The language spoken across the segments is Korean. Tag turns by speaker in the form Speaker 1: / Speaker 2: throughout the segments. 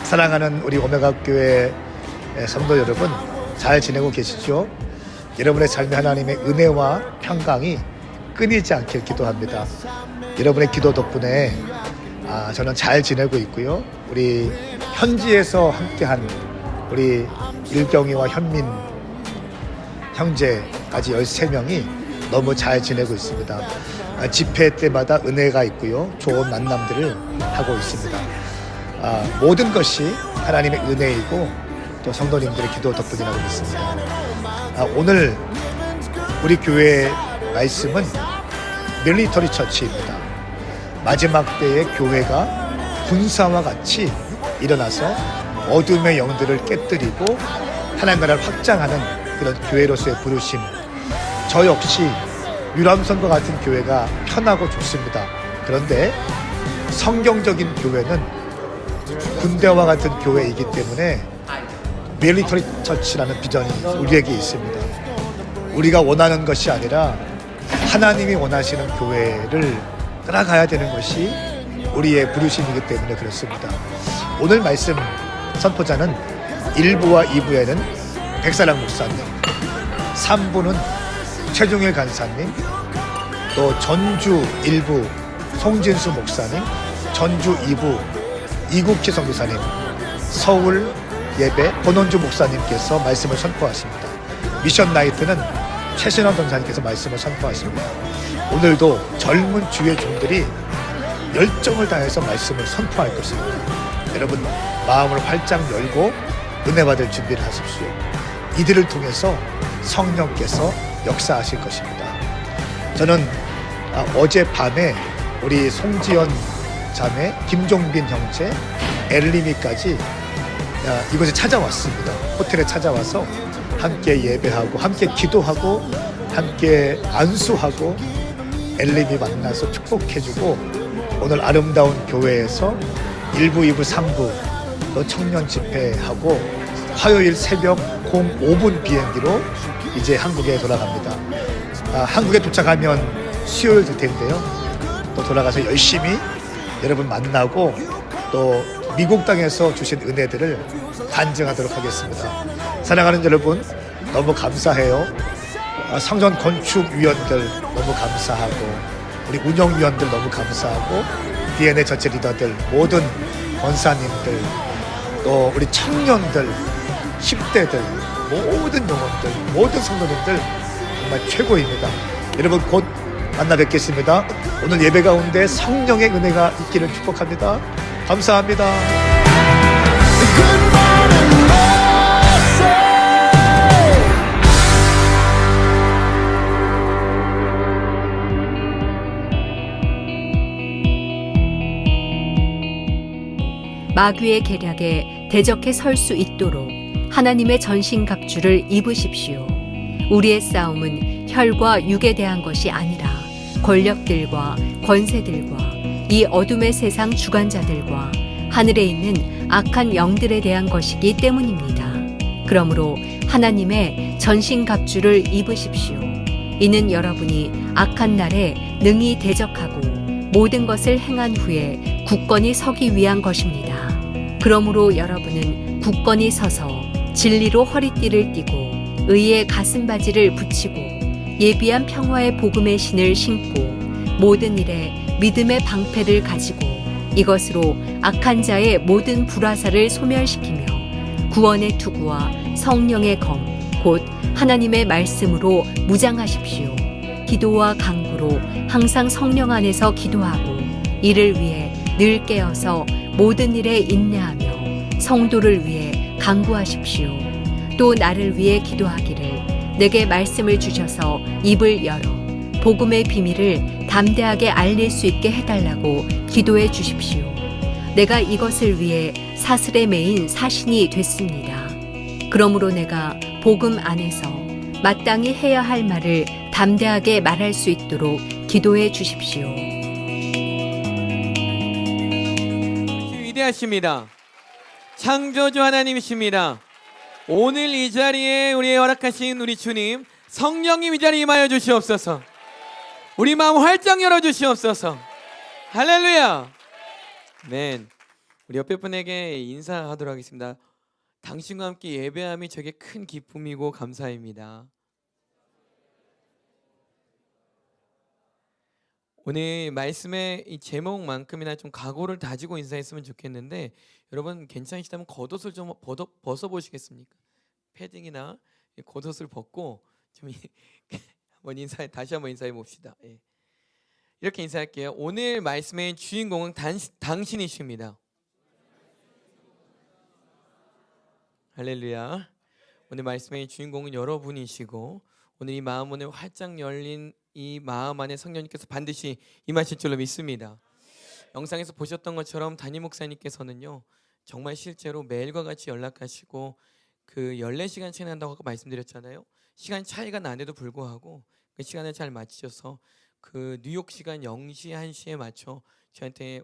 Speaker 1: 사랑하는 우리 오메가 교회 성도 여러분, 잘 지내고 계시죠? 여러분의 삶에 하나님의 은혜와 평강이 끊이지 않길 기도합니다. 여러분의 기도 덕분에 저는 잘 지내고 있고요. 우리 현지에서 함께한 우리 일경이와 현민 형제까지 13명이 너무 잘 지내고 있습니다. 집회 때마다 은혜가 있고요. 좋은 만남들을 하고 있습니다. 모든 것이 하나님의 은혜이고 또 성도님들의 기도 덕분이라고 믿습니다. 오늘 우리 교회의 말씀은 밀리터리 처치입니다. 마지막 때의 교회가 군사와 같이 일어나서 어둠의 영들을 깨뜨리고 하나님 나라를 확장하는 그런 교회로서의 부르심. 저 역시 유람선과 같은 교회가 편하고 좋습니다. 그런데 성경적인 교회는 군대와 같은 교회이기 때문에 밀리터리 처치라는 비전이 우리에게 있습니다. 우리가 원하는 것이 아니라 하나님이 원하시는 교회를 따라가야 되는 것이 우리의 부르심이기 때문에 그렇습니다. 오늘 말씀 선포자는 1부와 2부에는 백사랑 목사님, 3부는 최종일 간사님, 또 전주 1부 송진수 목사님, 전주 2부 이국희 선교사님, 서울 예배 권원주 목사님께서 말씀을 선포하십니다. 미션 나이트는 최신원 전사님께서 말씀을 선포하십니다. 오늘도 젊은 주의 종들이 열정을 다해서 말씀을 선포할 것입니다. 여러분 마음을 활짝 열고 은혜 받을 준비를 하십시오. 이들을 통해서 성령께서 역사하실 것입니다. 저는 어젯밤에 우리 송지연 자매, 김종빈 형제, 엘리미까지 이곳에 찾아왔습니다. 호텔에 찾아와서 함께 예배하고 함께 기도하고 함께 안수하고 엘리미 만나서 축복해주고 오늘 아름다운 교회에서 1부, 2부, 3부 또 청년 집회하고 화요일 새벽 05분 비행기로 이제 한국에 돌아갑니다. 한국에 도착하면 수요일 될 텐데요. 또 돌아가서 열심히 여러분 만나고 또 미국 땅에서 주신 은혜들을 간증하도록 하겠습니다. 사랑하는 여러분 너무 감사해요. 성전 건축위원들 너무 감사하고 우리 운영위원들 너무 감사하고 DNA 전체 리더들 모든 권사님들 또 우리 청년들 10대들 모든 영혼들 모든 성도님들 정말 최고입니다. 여러분 곧 만나 뵙겠습니다. 오늘 예배 가운데 성령의 은혜가 있기를 축복합니다. 감사합니다.
Speaker 2: 마귀의 계략에 대적해 설 수 있도록 하나님의 전신갑주를 입으십시오. 우리의 싸움은 혈과 육에 대한 것이 아니라 권력들과 권세들과 이 어둠의 세상 주관자들과 하늘에 있는 악한 영들에 대한 것이기 때문입니다. 그러므로 하나님의 전신갑주를 입으십시오. 이는 여러분이 악한 날에 능히 대적하고 모든 것을 행한 후에 굳건히 서기 위한 것입니다. 그러므로 여러분은 굳건히 서서 진리로 허리띠를 띠고 의의 가슴바지를 붙이고 예비한 평화의 복음의 신을 신고 모든 일에 믿음의 방패를 가지고 이것으로 악한 자의 모든 불화살을 소멸시키며 구원의 투구와 성령의 검 곧 하나님의 말씀으로 무장하십시오. 기도와 간구로 항상 성령 안에서 기도하고 이를 위해 늘 깨어서 모든 일에 인내하며 성도를 위해 간구하십시오. 또 나를 위해 기도하기를 내게 말씀을 주셔서 입을 열어 복음의 비밀을 담대하게 알릴 수 있게 해달라고 기도해 주십시오. 내가 이것을 위해 사슬에 매인 사신이 됐습니다. 그러므로 내가 복음 안에서 마땅히 해야 할 말을 담대하게 말할 수 있도록 기도해 주십시오.
Speaker 3: 위대하십니다. 창조주 하나님이십니다. 오늘 이 자리에 우리의 허락하신 우리 주님 성령님 이 자리에 임하여 주시옵소서. 우리 마음 활짝 열어 주시옵소서. 할렐루야. 아멘. 우리 옆에 분에게 인사하도록 하겠습니다. 당신과 함께 예배함이 저에게 큰 기쁨이고 감사입니다. 오늘 말씀의 이 제목만큼이나 좀 각오를 다지고 인사했으면 좋겠는데, 여러분 괜찮으시다면 겉옷을 좀 벗어보시겠습니까? 패딩이나 이 겉옷을 벗고 좀 다시 한번 인사해 봅시다. 예. 이렇게 인사할게요. 오늘 말씀의 주인공은 당신이십니다. 할렐루야. 오늘 말씀의 주인공은 여러분이시고, 오늘 이 마음 문을 활짝 열린 이 마음 안에 성령님께서 반드시 임하실 줄로 믿습니다. 영상에서 보셨던 것처럼 담임 목사님께서는요, 정말 실제로 매일과 같이 연락하시고 그 14시간 차이 난다고 아까 말씀드렸잖아요. 시간 차이가 나는데도 불구하고 그 시간을 잘 맞추셔서 그 뉴욕 시간 0시 1시에 맞춰 저한테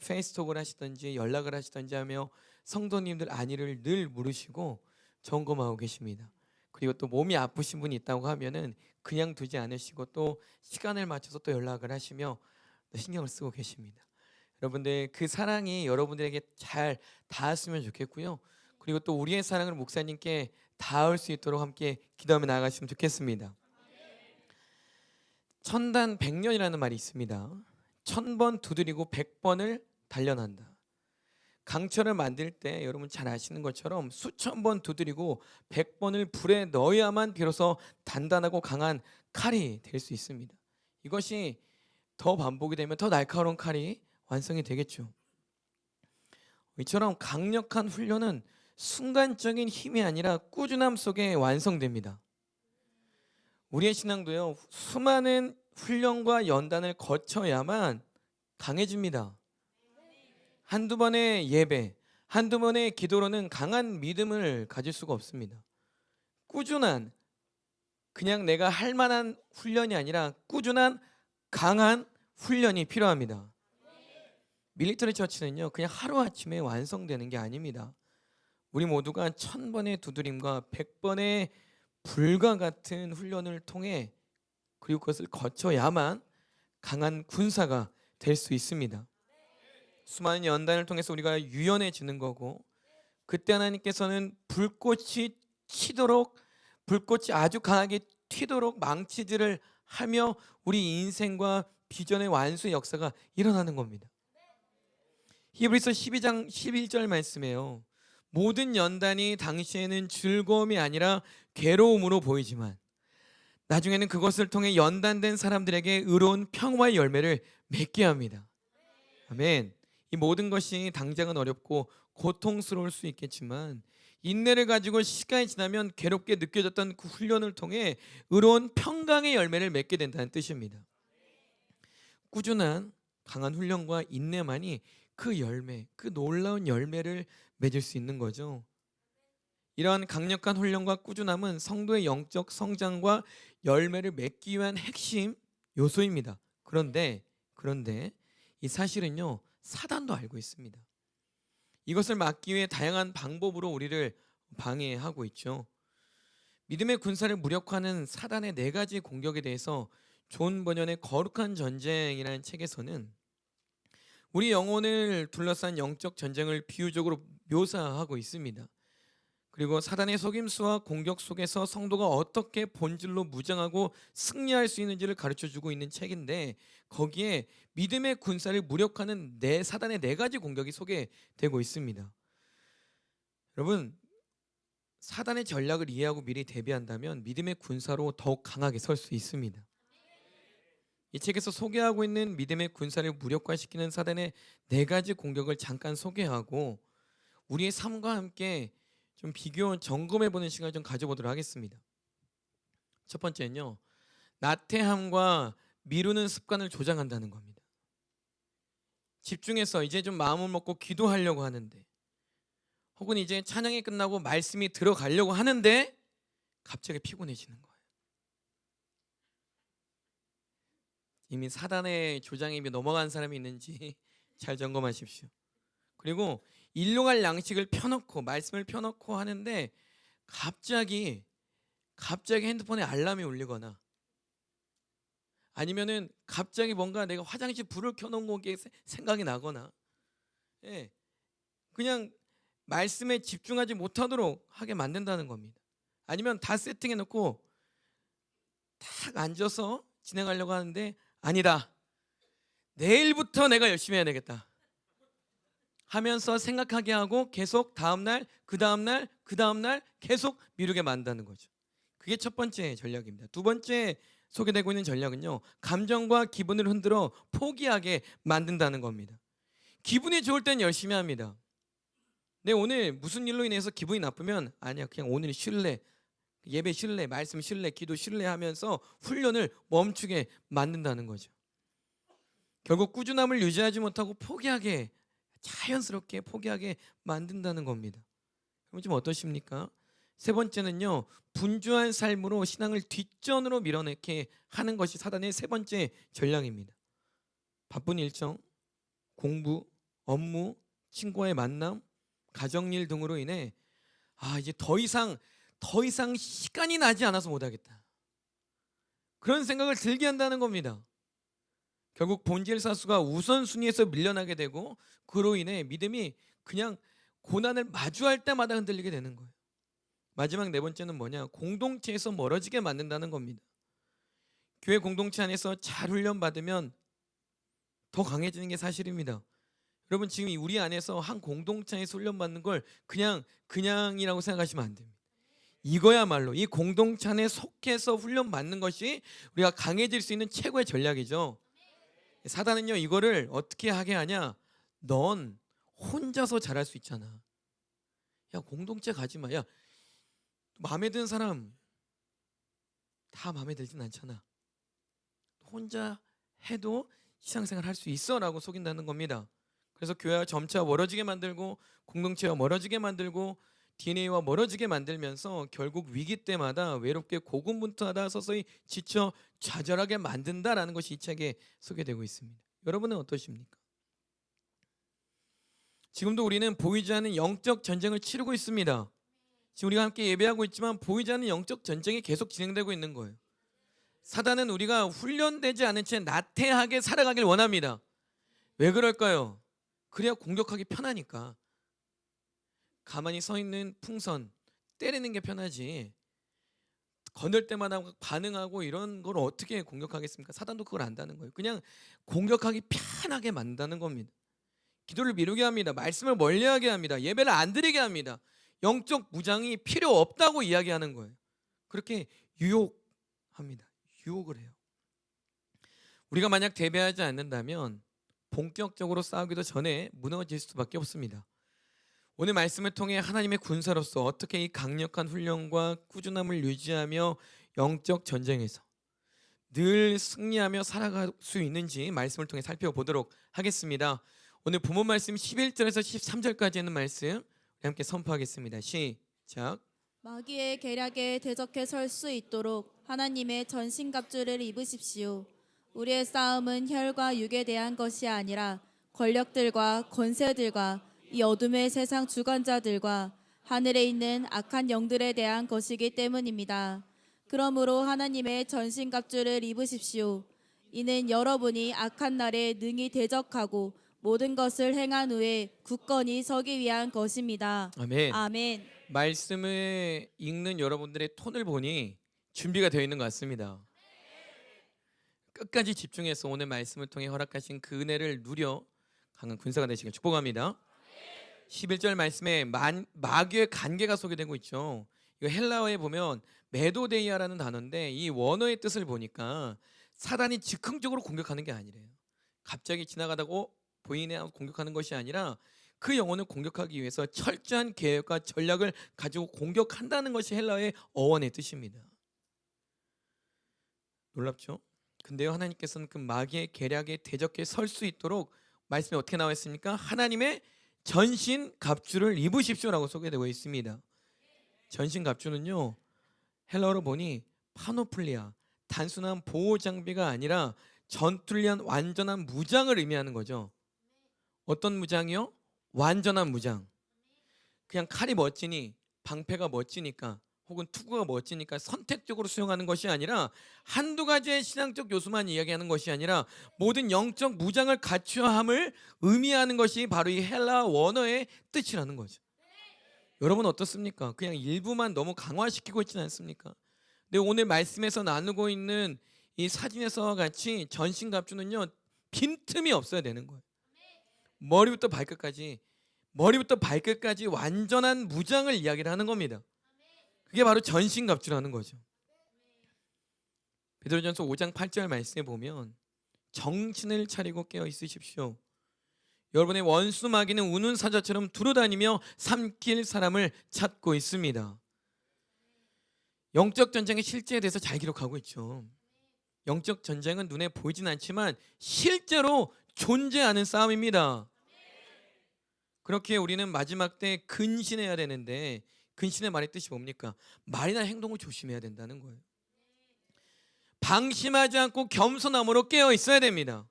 Speaker 3: 페이스톡을 하시든지 연락을 하시든지 하며 성도님들 안위를 늘 물으시고 점검하고 계십니다. 그리고 또 몸이 아프신 분이 있다고 하면은 그냥 두지 않으시고 또 시간을 맞춰서 또 연락을 하시며 신경을 쓰고 계십니다. 여러분들 그 사랑이 여러분들에게 잘 닿았으면 좋겠고요. 그리고 또 우리의 사랑을 목사님께 닿을 수 있도록 함께 기도하며 나아가시면 좋겠습니다. 천단 100년이라는 말이 있습니다. 1000번 두드리고 100번을 단련한다. 강철을 만들 때 여러분 잘 아시는 것처럼 수천 번 두드리고 100번을 불에 넣어야만 비로소 단단하고 강한 칼이 될 수 있습니다. 이것이 더 반복이 되면 더 날카로운 칼이 완성이 되겠죠. 이처럼 강력한 훈련은 순간적인 힘이 아니라 꾸준함 속에 완성됩니다. 우리의 신앙도요, 수많은 훈련과 연단을 거쳐야만 강해집니다. 한두 번의 예배, 한두 번의 기도로는 강한 믿음을 가질 수가 없습니다. 꾸준한, 그냥 내가 할 만한 훈련이 아니라 꾸준한 강한 훈련이 필요합니다. 밀리터리 처치는요, 그냥 하루아침에 완성되는 게 아닙니다. 우리 모두가 1000번의 두드림과 100번의 불과 같은 훈련을 통해, 그리고 그것을 거쳐야만 강한 군사가 될 수 있습니다. 수많은 연단을 통해서 우리가 유연해지는 거고, 그때 하나님께서는 불꽃이 아주 강하게 튀도록 망치질을 하며 우리 인생과 비전의 완수의 역사가 일어나는 겁니다. 히브리서 12장 11절 말씀이에요. 모든 연단이 당시에는 즐거움이 아니라 괴로움으로 보이지만 나중에는 그것을 통해 연단된 사람들에게 의로운 평화의 열매를 맺게 합니다. 아멘. 이 모든 것이 당장은 어렵고 고통스러울 수 있겠지만 인내를 가지고 시간이 지나면 괴롭게 느껴졌던 그 훈련을 통해 의로운 평강의 열매를 맺게 된다는 뜻입니다. 꾸준한 강한 훈련과 인내만이 그 열매, 그 놀라운 열매를 맺을 수 있는 거죠. 이러한 강력한 훈련과 꾸준함은 성도의 영적 성장과 열매를 맺기 위한 핵심 요소입니다. 그런데 이 사실은요, 사단도 알고 있습니다. 이것을 막기 위해 다양한 방법으로 우리를 방해하고 있죠. 믿음의 군사를 무력화하는 사단의 4가지 공격에 대해서 존 버년의 거룩한 전쟁이라는 책에서는 우리 영혼을 둘러싼 영적 전쟁을 비유적으로 묘사하고 있습니다. 그리고 사단의 속임수와 공격 속에서 성도가 어떻게 본질로 무장하고 승리할 수 있는지를 가르쳐주고 있는 책인데, 거기에 믿음의 군사를 무력화하는 사단의 4가지 공격이 소개되고 있습니다. 여러분, 사단의 전략을 이해하고 미리 대비한다면 믿음의 군사로 더욱 강하게 설 수 있습니다. 이 책에서 소개하고 있는 믿음의 군사를 무력화시키는 사단의 4가지 공격을 잠깐 소개하고 우리의 삶과 함께 좀 비교 점검해보는 시간을 좀 가져보도록 하겠습니다. 첫 번째는요, 나태함과 미루는 습관을 조장한다는 겁니다. 집중해서 이제 좀 마음을 먹고 기도하려고 하는데, 혹은 이제 찬양이 끝나고 말씀이 들어가려고 하는데 갑자기 피곤해지는 거예요. 이미 사단의 조장에 이미 넘어간 사람이 있는지 잘 점검하십시오. 그리고 일로 갈 양식을 펴놓고 말씀을 펴놓고 하는데 갑자기 핸드폰에 알람이 울리거나, 아니면은 갑자기 뭔가 내가 화장실 불을 켜놓은 게 생각이 나거나, 그냥 말씀에 집중하지 못하도록 하게 만든다는 겁니다. 아니면 다 세팅해 놓고 딱 앉아서 진행하려고 하는데 아니다. 내일부터 내가 열심히 해야 되겠다 하면서 생각하게 하고 계속 다음날, 그 다음날, 그 다음날 계속 미루게 만든다는 거죠. 그게 첫 번째 전략입니다. 두 번째 소개되고 있는 전략은요, 감정과 기분을 흔들어 포기하게 만든다는 겁니다. 기분이 좋을 땐 열심히 합니다. 내 오늘 무슨 일로 인해서 기분이 나쁘면 아니야, 그냥 오늘 쉴래, 예배 쉴래, 말씀 쉴래, 기도 쉴래 하면서 훈련을 멈추게 만든다는 거죠. 결국 꾸준함을 유지하지 못하고 포기하게, 자연스럽게 포기하게 만든다는 겁니다. 그럼 좀 어떠십니까? 세 번째는요, 분주한 삶으로 신앙을 뒷전으로 밀어넣게 하는 것이 사단의 세 번째 전략입니다. 바쁜 일정, 공부, 업무, 친구와의 만남, 가정일 등으로 인해 이제 더 이상 시간이 나지 않아서 못하겠다, 그런 생각을 들게 한다는 겁니다. 결국 본질 사수가 우선순위에서 밀려나게 되고 그로 인해 믿음이 그냥 고난을 마주할 때마다 흔들리게 되는 거예요. 마지막 네 번째는 뭐냐? 공동체에서 멀어지게 만든다는 겁니다. 교회 공동체 안에서 잘 훈련받으면 더 강해지는 게 사실입니다. 여러분, 지금 우리 안에서 한 공동체에서 훈련받는 걸 그냥이라고 생각하시면 안 됩니다. 이거야말로 이 공동체 안에 속해서 훈련받는 것이 우리가 강해질 수 있는 최고의 전략이죠. 사단은요, 이거를 어떻게 하게 하냐? 넌 혼자서 잘할 수 있잖아. 야, 공동체 가지 마. 야, 마음에 드는 사람 다 마음에 들진 않잖아. 혼자 해도 신앙생활 할 수 있어라고 속인다는 겁니다. 그래서 교회와 점차 멀어지게 만들고 공동체와 멀어지게 만들고 DNA와 멀어지게 만들면서 결국 위기 때마다 외롭게 고군분투하다 서서히 지쳐 좌절하게 만든다라는 것이 이 책에 소개되고 있습니다. 여러분은 어떠십니까? 지금도 우리는 보이지 않는 영적 전쟁을 치르고 있습니다. 지금 우리가 함께 예배하고 있지만 보이지 않는 영적 전쟁이 계속 진행되고 있는 거예요. 사단은 우리가 훈련되지 않은 채 나태하게 살아가길 원합니다. 왜 그럴까요? 그래야 공격하기 편하니까. 가만히 서 있는 풍선 때리는 게 편하지, 건들 때마다 반응하고 이런 걸 어떻게 공격하겠습니까? 사단도 그걸 안다는 거예요. 그냥 공격하기 편하게 만든다는 겁니다. 기도를 미루게 합니다. 말씀을 멀리하게 합니다. 예배를 안 드리게 합니다. 영적 무장이 필요 없다고 이야기하는 거예요. 그렇게 유혹합니다. 유혹을 해요. 우리가 만약 대비하지 않는다면 본격적으로 싸우기도 전에 무너질 수밖에 없습니다. 오늘 말씀을 통해 하나님의 군사로서 어떻게 이 강력한 훈련과 꾸준함을 유지하며 영적 전쟁에서 늘 승리하며 살아갈 수 있는지 말씀을 통해 살펴보도록 하겠습니다. 오늘 본문 말씀 11절에서 13절까지 있는 말씀 우리 함께 선포하겠습니다. 시작.
Speaker 4: 마귀의 계략에 대적해 설 수 있도록 하나님의 전신갑주를 입으십시오. 우리의 싸움은 혈과 육에 대한 것이 아니라 권력들과 권세들과 이 어둠의 세상 주관자들과 하늘에 있는 악한 영들에 대한 것이기 때문입니다. 그러므로 하나님의 전신갑주를 입으십시오. 이는 여러분이 악한 날에 능히 대적하고 모든 것을 행한 후에 굳건히 서기 위한 것입니다.
Speaker 3: 아멘.
Speaker 4: 아멘.
Speaker 3: 말씀을 읽는 여러분들의 톤을 보니 준비가 되어 있는 것 같습니다. 끝까지 집중해서 오늘 말씀을 통해 허락하신 그 은혜를 누려 강한 군사가 되시길 축복합니다. 11절 말씀에 마귀의 관계가 소개되고 있죠. 이거 헬라어에 보면 메도데이아라는 단어인데 이 원어의 뜻을 보니까 사단이 즉흥적으로 공격하는 게 아니래요. 갑자기 지나가다가 보이네 하고 공격하는 것이 아니라 그 영혼을 공격하기 위해서 철저한 계획과 전략을 가지고 공격한다는 것이 헬라어의 어원의 뜻입니다. 놀랍죠? 근데요, 하나님께서는 그 마귀의 계략에 대적해 설 수 있도록 말씀이 어떻게 나와 있습니까? 하나님의 전신 갑주를 입으십시오라고 소개되고 있습니다. 전신 갑주는요, 헬라어로 보니 파노플리아, 단순한 보호 장비가 아니라 전투를 위한 완전한 무장을 의미하는 거죠. 어떤 무장이요? 완전한 무장. 그냥 칼이 멋지니, 방패가 멋지니까, 혹은 투구가 멋지니까 선택적으로 수용하는 것이 아니라 한두 가지의 신앙적 요소만 이야기하는 것이 아니라 모든 영적 무장을 갖추어 함을 의미하는 것이 바로 이 헬라 원어의 뜻이라는 거죠. 여러분 어떻습니까? 그냥 일부만 너무 강화시키고 있지는 않습니까? 근데 오늘 말씀에서 나누고 있는 이 사진에서와 같이 전신갑주는요, 빈틈이 없어야 되는 거예요. 머리부터 발끝까지 완전한 무장을 이야기를 하는 겁니다. 그게 바로 전신갑주라는 거죠. 베드로전서 5장 8절 말씀에 보면 정신을 차리고 깨어 있으십시오. 여러분의 원수 마귀는 우는 사자처럼 두루다니며 삼킬 사람을 찾고 있습니다. 영적 전쟁의 실제에 대해서 잘 기록하고 있죠. 영적 전쟁은 눈에 보이진 않지만 실제로 존재하는 싸움입니다. 그렇게 우리는 마지막 때 근신해야 되는데, 근신의 말의 뜻이 뭡니까? 말이나 행동을 조심해야 된다는 거예요. 방심하지 않고 겸손함으로 깨어 있어야 됩니다.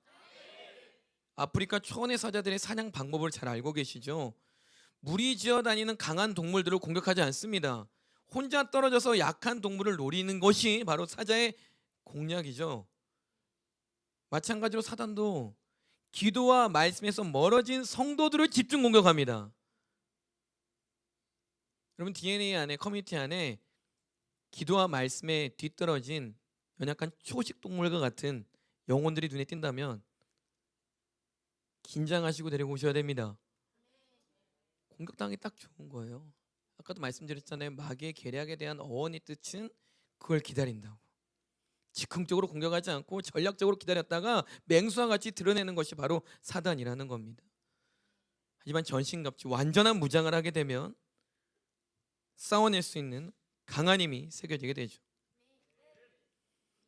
Speaker 3: 아프리카 초원의 사자들의 사냥 방법을 잘 알고 계시죠? 무리지어 다니는 강한 동물들을 공격하지 않습니다. 혼자 떨어져서 약한 동물을 노리는 것이 바로 사자의 공략이죠. 마찬가지로 사단도 기도와 말씀에서 멀어진 성도들을 집중 공격합니다. 여러분 DNA 안에, 커뮤니티 안에 기도와 말씀에 뒤떨어진 연약한 초식 동물과 같은 영혼들이 눈에 띈다면 긴장하시고 데리고 오셔야 됩니다. 공격당하기 딱 좋은 거예요. 아까도 말씀드렸잖아요. 마귀의 계략에 대한 어원의 뜻은 그걸 기다린다고. 즉흥적으로 공격하지 않고 전략적으로 기다렸다가 맹수와 같이 드러내는 것이 바로 사단이라는 겁니다. 하지만 전신갑주, 완전한 무장을 하게 되면 싸워낼 수 있는 강한 힘이 새겨지게 되죠.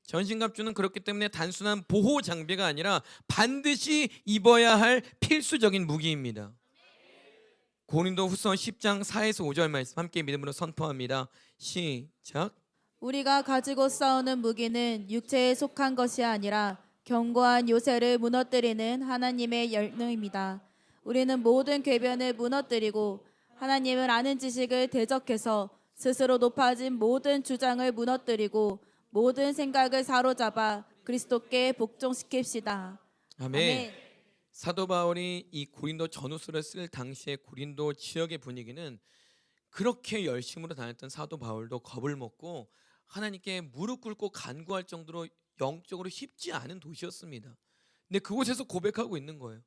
Speaker 3: 전신갑주는 그렇기 때문에 단순한 보호 장비가 아니라 반드시 입어야 할 필수적인 무기입니다. 고린도후서 10장 4에서 5절 말씀 함께 믿음으로 선포합니다. 시작.
Speaker 4: 우리가 가지고 싸우는 무기는 육체에 속한 것이 아니라 견고한 요새를 무너뜨리는 하나님의 열능입니다. 우리는 모든 궤변을 무너뜨리고 하나님을 아는 지식을 대적해서 스스로 높아진 모든 주장을 무너뜨리고 모든 생각을 사로잡아 그리스도께 복종시킵시다.
Speaker 3: 아멘. 사도 바울이 이 고린도 전후서를 쓸 당시의 고린도 지역의 분위기는 그렇게 열심으로 다녔던 사도 바울도 겁을 먹고 하나님께 무릎 꿇고 간구할 정도로 영적으로 쉽지 않은 도시였습니다. 근데 그곳에서 고백하고 있는 거예요.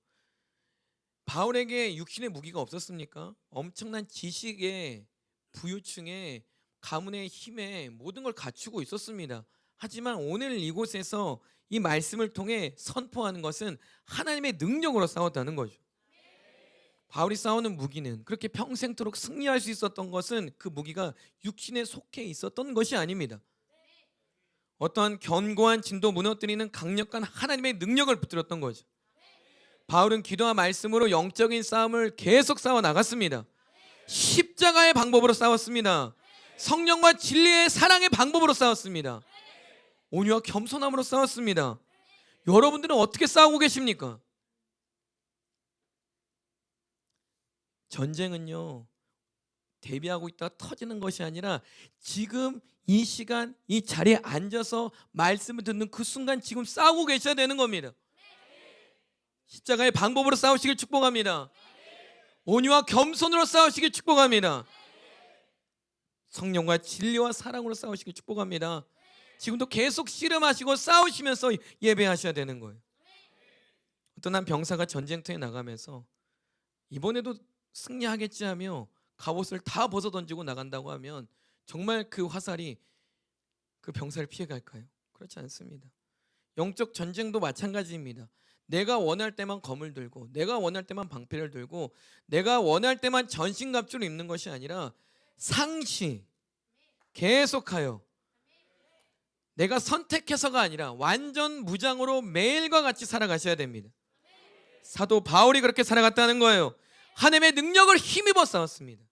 Speaker 3: 바울에게 육신의 무기가 없었습니까? 엄청난 지식에, 부유층에, 가문의 힘에 모든 걸 갖추고 있었습니다. 하지만 오늘 이곳에서 이 말씀을 통해 선포하는 것은 하나님의 능력으로 싸웠다는 거죠. 바울이 싸우는 무기는 그렇게 평생토록 승리할 수 있었던 것은 그 무기가 육신에 속해 있었던 것이 아닙니다. 어떠한 견고한 진도 무너뜨리는 강력한 하나님의 능력을 붙들었던 거죠. 바울은 기도와 말씀으로 영적인 싸움을 계속 싸워 나갔습니다. 십자가의 방법으로 싸웠습니다. 성령과 진리의 사랑의 방법으로 싸웠습니다. 온유와 겸손함으로 싸웠습니다. 여러분들은 어떻게 싸우고 계십니까? 전쟁은요, 대비하고 있다가 터지는 것이 아니라 지금 이 시간 이 자리에 앉아서 말씀을 듣는 그 순간 지금 싸우고 계셔야 되는 겁니다. 십자가의 방법으로 싸우시길 축복합니다. 온유와 겸손으로 싸우시길 축복합니다. 성령과 진리와 사랑으로 싸우시길 축복합니다. 지금도 계속 씨름하시고 싸우시면서 예배하셔야 되는 거예요. 어떤 한 병사가 전쟁터에 나가면서 이번에도 승리하겠지 하며 갑옷을 다 벗어던지고 나간다고 하면 정말 그 화살이 그 병사를 피해갈까요? 그렇지 않습니다. 영적 전쟁도 마찬가지입니다. 내가 원할 때만 검을 들고, 내가 원할 때만 방패를 들고, 내가 원할 때만 전신갑주를 입는 것이 아니라 상시 계속하여 내가 선택해서가 아니라 완전 무장으로 매일과 같이 살아가셔야 됩니다. 사도 바울이 그렇게 살아갔다는 거예요. 하나님의 능력을 힘입어 싸웠습니다.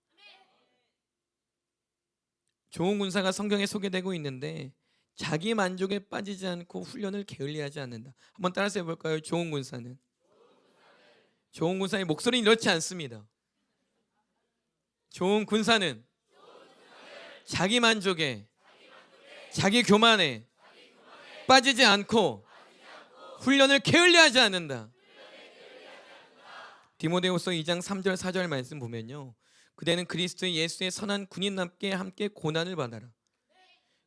Speaker 3: 좋은 군사가 성경에 소개되고 있는데 자기 만족에 빠지지 않고 훈련을 게을리하지 않는다. 한번 따라서 해볼까요? 좋은 군사는 좋은 군사의 목소리는 이렇지 않습니다. 좋은 군사는 자기 만족에, 자기 교만에 빠지지 않고 훈련을 게을리하지 않는다. 디모데후서 2장 3절 4절 말씀 보면요, 그대는 그리스도 예수의 선한 군인답게 함께 고난을 받아라.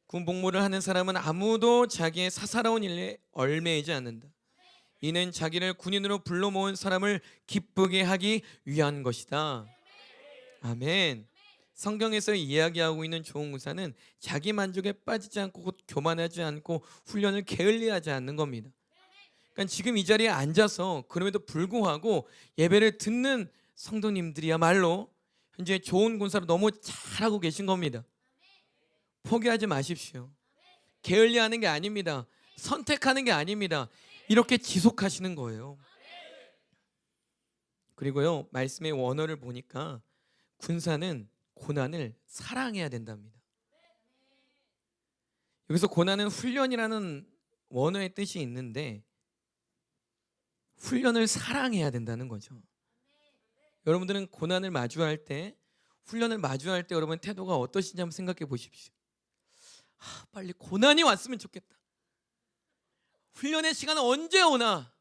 Speaker 3: 군 복무를 하는 사람은 아무도 자기의 사사로운 일에 얽매이지 않는다. 이는 자기를 군인으로 불러 모은 사람을 기쁘게 하기 위한 것이다. 아멘. 성경에서 이야기하고 있는 좋은 군사는 자기 만족에 빠지지 않고 곧 교만하지 않고 훈련을 게을리하지 않는 겁니다. 그러니까 지금 이 자리에 앉아서 그럼에도 불구하고 예배를 듣는 성도님들이야말로 현재 좋은 군사로 너무 잘하고 계신 겁니다. 포기하지 마십시오. 게을리하는 게 아닙니다. 선택하는 게 아닙니다. 이렇게 지속하시는 거예요. 그리고요, 말씀의 원어를 보니까 군사는 고난을 사랑해야 된답니다. 여기서 고난은 훈련이라는 원어의 뜻이 있는데 훈련을 사랑해야 된다는 거죠. 여러분들은 고난을 마주할 때, 훈련을 마주할 때 여러분 태도가 어떠신지 한번 생각해 보십시오. 빨리 고난이 왔으면 좋겠다. 훈련의 시간은 언제 오나?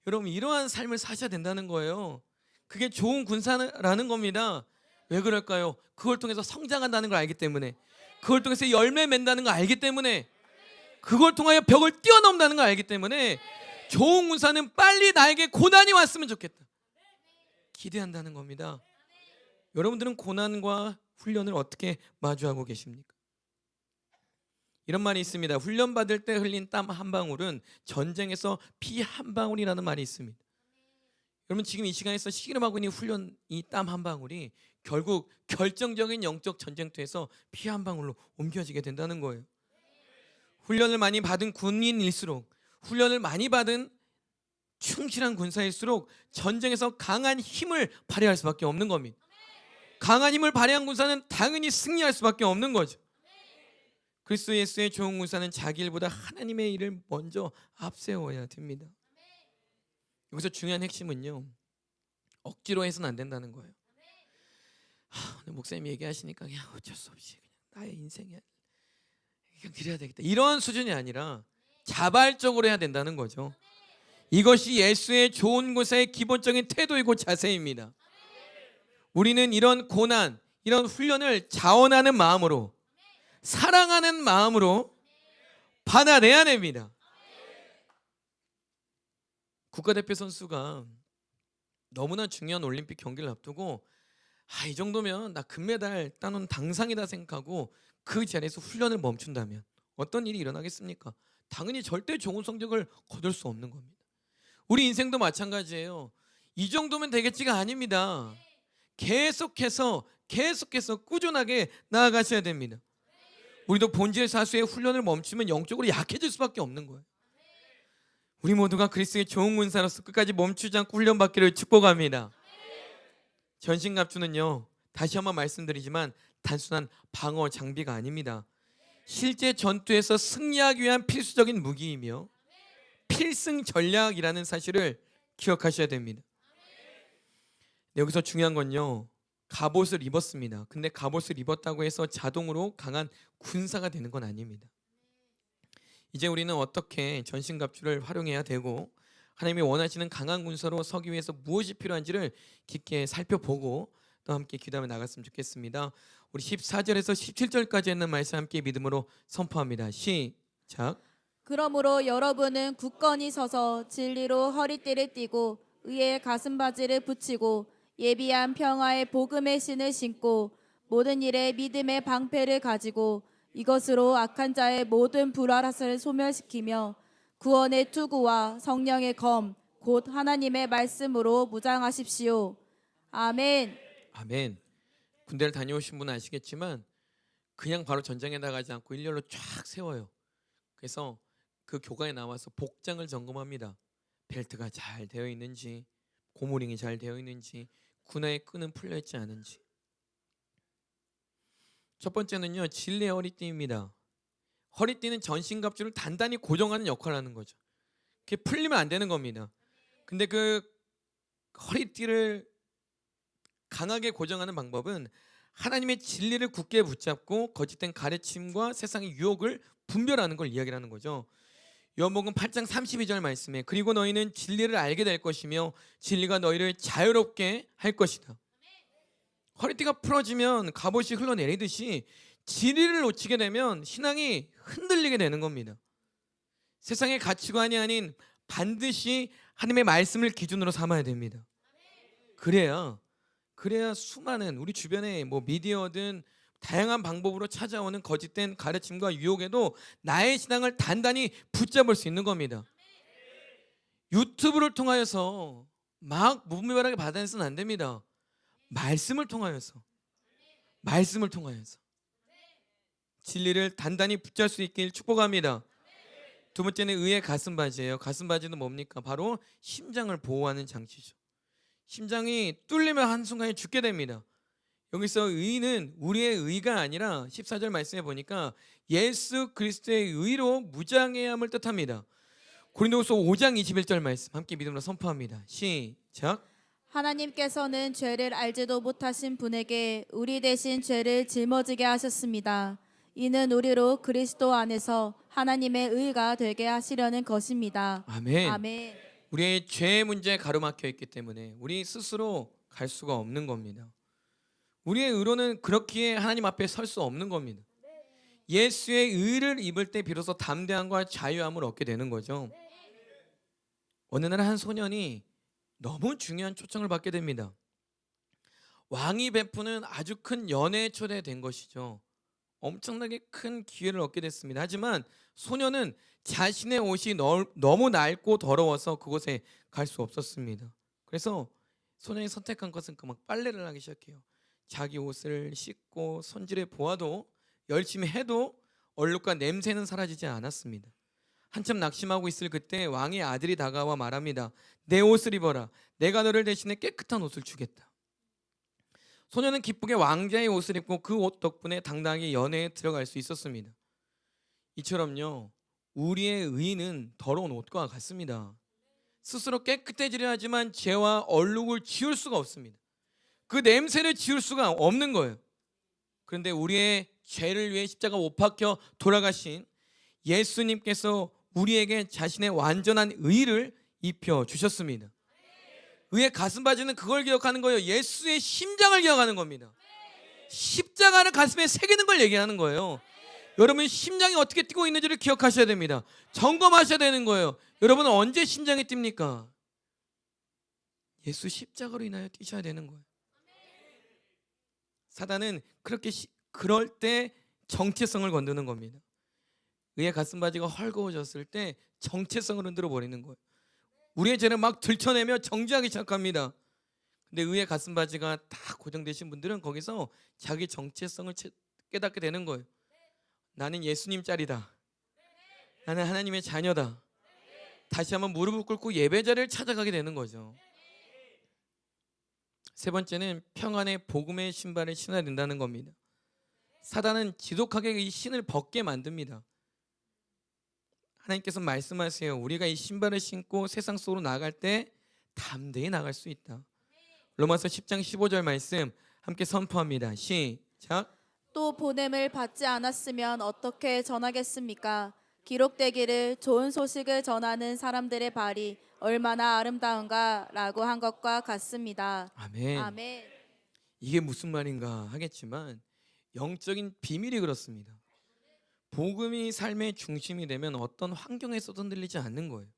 Speaker 3: 여러분, 이러한 삶을 사셔야 된다는 거예요. 그게 좋은 군사라는 겁니다. 왜 그럴까요? 그걸 통해서 성장한다는 걸 알기 때문에, 그걸 통해서 열매 맺는다는 걸 알기 때문에, 그걸 통하여 벽을 뛰어넘는다는 걸 알기 때문에 좋은 군사는 빨리 나에게 고난이 왔으면 좋겠다, 기대한다는 겁니다. 여러분들은 고난과 훈련을 어떻게 마주하고 계십니까? 이런 말이 있습니다. 훈련 받을 때 흘린 땀 한 방울은 전쟁에서 피 한 방울이라는 말이 있습니다. 여러분, 지금 이 시간에서 씨름하고 있는 훈련, 이 땀 한 방울이 결국 결정적인 영적 전쟁터에서 피 한 방울로 옮겨지게 된다는 거예요. 훈련을 많이 받은 군인일수록, 훈련을 많이 받은 충실한 군사일수록 전쟁에서 강한 힘을 발휘할 수밖에 없는 겁니다. 강한 힘을 발휘한 군사는 당연히 승리할 수밖에 없는 거죠. 그리스도 예수의 좋은 군사는 자기 일보다 하나님의 일을 먼저 앞세워야 됩니다. 여기서 중요한 핵심은요, 억지로 해서는 안 된다는 거예요. 오늘 목사님 얘기하시니까 그냥 어쩔 수 없이 그냥 나의 인생이야, 그냥 그래야 되겠다, 이런 수준이 아니라 자발적으로 해야 된다는 거죠. 이것이 예수의 좋은 군사의 기본적인 태도이고 자세입니다. 우리는 이런 고난, 이런 훈련을 자원하는 마음으로, 사랑하는 마음으로 받아내야 됩니다. 국가대표 선수가 너무나 중요한 올림픽 경기를 앞두고 이 정도면 나 금메달 따놓은 당상이다 생각하고 그 자리에서 훈련을 멈춘다면 어떤 일이 일어나겠습니까? 당연히 절대 좋은 성적을 거둘 수 없는 겁니다. 우리 인생도 마찬가지예요. 이 정도면 되겠지가 아닙니다. 계속해서 꾸준하게 나아가셔야 됩니다. 우리도 본질 사수의 훈련을 멈추면 영적으로 약해질 수밖에 없는 거예요. 우리 모두가 그리스도의 좋은 군사로서 끝까지 멈추지 않고 훈련받기를 축복합니다. 전신갑주는요, 다시 한번 말씀드리지만 단순한 방어 장비가 아닙니다. 실제 전투에서 승리하기 위한 필수적인 무기이며 필승 전략이라는 사실을 기억하셔야 됩니다. 여기서 중요한 건요, 갑옷을 입었습니다. 근데 갑옷을 입었다고 해서 자동으로 강한 군사가 되는 건 아닙니다. 이제 우리는 어떻게 전신갑주를 활용해야 되고 하나님이 원하시는 강한 군사로 서기 위해서 무엇이 필요한지를 깊게 살펴보고 또 함께 기도하며 나갔으면 좋겠습니다. 우리 14절에서 17절까지 있는 말씀 함께 믿음으로 선포합니다. 시작.
Speaker 4: 그러므로 여러분은 굳건히 서서 진리로 허리띠를 띠고 의의 가슴바지를 붙이고 예비한 평화의 복음의 신을 신고 모든 일에 믿음의 방패를 가지고 이것으로 악한 자의 모든 불화를 소멸시키며 구원의 투구와 성령의 검 곧 하나님의 말씀으로 무장하십시오. 아멘.
Speaker 3: 아멘. 군대를 다녀오신 분은 아시겠지만 그냥 바로 전장에 나가지 않고 일렬로 쫙 세워요. 그래서 그 교관에 나와서 복장을 점검합니다. 벨트가 잘 되어 있는지, 고무링이 잘 되어 있는지, 군화의 끈은 풀려 있지 않은지. 첫 번째는요, 진리의 허리띠입니다. 허리띠는 전신갑주를 단단히 고정하는 역할을 하는 거죠. 그게 풀리면 안 되는 겁니다. 근데 그 허리띠를 강하게 고정하는 방법은 하나님의 진리를 굳게 붙잡고 거짓된 가르침과 세상의 유혹을 분별하는 걸 이야기하는 거죠. 요한복음 8장 32절 말씀에 그리고 너희는 진리를 알게 될 것이며 진리가 너희를 자유롭게 할 것이다. 허리띠가 풀어지면 갑옷이 흘러내리듯이 진리를 놓치게 되면 신앙이 흔들리게 되는 겁니다. 세상의 가치관이 아닌 반드시 하나님의 말씀을 기준으로 삼아야 됩니다. 그래야 수많은 우리 주변에 뭐 미디어든 다양한 방법으로 찾아오는 거짓된 가르침과 유혹에도 나의 신앙을 단단히 붙잡을 수 있는 겁니다. 유튜브를 통하여서 막 무분별하게 받아내서는 안 됩니다. 말씀을 통하여서 진리를 단단히 붙잡을 수 있길 축복합니다. 두 번째는 의의 가슴바지예요. 가슴바지는 뭡니까? 바로 심장을 보호하는 장치죠. 심장이 뚫리면 한순간에 죽게 됩니다. 여기서 의는 우리의 의가 아니라 14절 말씀에 보니까 예수 그리스도의 의로 무장해야 함을 뜻합니다. 고린도후서 5장 21절 말씀 함께 믿음으로 선포합니다. 시작.
Speaker 4: 하나님께서는 죄를 알지도 못하신 분에게 우리 대신 죄를 짊어지게 하셨습니다. 이는 우리로 그리스도 안에서 하나님의 의가 되게 하시려는 것입니다.
Speaker 3: 아멘.
Speaker 4: 아멘.
Speaker 3: 우리의 죄의 문제에 가로막혀 있기 때문에 우리 스스로 갈 수가 없는 겁니다. 우리의 의로는 그렇기에 하나님 앞에 설 수 없는 겁니다. 예수의 의를 입을 때 비로소 담대함과 자유함을 얻게 되는 거죠. 어느 날 한 소년이 너무 중요한 초청을 받게 됩니다. 왕이 베푸는 아주 큰 연회에 초대된 것이죠. 엄청나게 큰 기회를 얻게 됐습니다. 하지만 소년은 자신의 옷이 너무 낡고 더러워서 그곳에 갈 수 없었습니다. 그래서 소년이 선택한 것은 막 빨래를 하기 시작해요. 자기 옷을 씻고 손질해 보아도 열심히 해도 얼룩과 냄새는 사라지지 않았습니다. 한참 낙심하고 있을 그때 왕의 아들이 다가와 말합니다. 내 옷을 입어라. 내가 너를 대신에 깨끗한 옷을 주겠다. 소년은 기쁘게 왕자의 옷을 입고 그 옷 덕분에 당당하게 연회에 들어갈 수 있었습니다. 이처럼요, 우리의 의는 더러운 옷과 같습니다. 스스로 깨끗해지려 하지만 죄와 얼룩을 지울 수가 없습니다. 그 냄새를 지울 수가 없는 거예요. 그런데 우리의 죄를 위해 십자가 못 박혀 돌아가신 예수님께서 우리에게 자신의 완전한 의를 입혀 주셨습니다. 의의 가슴바지는 그걸 기억하는 거예요. 예수의 심장을 기억하는 겁니다. 십자가를 가슴에 새기는 걸 얘기하는 거예요. 여러분 심장이 어떻게 뛰고 있는지를 기억하셔야 됩니다. 점검하셔야 되는 거예요. 여러분은 언제 심장이 뜁니까? 예수 십자가로 인하여 뛰셔야 되는 거예요. 사단은 그럴 때 정체성을 건드는 겁니다. 의의 가슴바지가 헐거워졌을 때 정체성을 흔들어 버리는 거예요. 우리의 죄를 막 들춰내며 정죄하기 시작합니다. 근데 의의 가슴바지가 다 고정되신 분들은 거기서 자기 정체성을 깨닫게 되는 거예요. 나는 예수님 짤이다. 나는 하나님의 자녀다. 다시 한번 무릎을 꿇고 예배자를 찾아가게 되는 거죠. 세 번째는 평안의 복음의 신발을 신어야 된다는 겁니다. 사단은 지독하게 이 신을 벗게 만듭니다. 하나님께서 말씀하세요. 우리가 이 신발을 신고 세상 속으로 나갈 때 담대히 나갈 수 있다. 로마서 10장 15절 말씀 함께 선포합니다. 시작.
Speaker 4: 또 보냄을 받지 않았으면 어떻게 전하겠습니까? 기록되기를 좋은 소식을 전하는 사람들의 발이 얼마나 아름다운가라고 한 것과 같습니다.
Speaker 3: 아멘.
Speaker 4: 아멘.
Speaker 3: 이게 무슨 말인가 하겠지만 영적인 비밀이 그렇습니다. 복음이 삶의 중심이 되면 어떤 환경에서도 흔들리지 않는 거예요.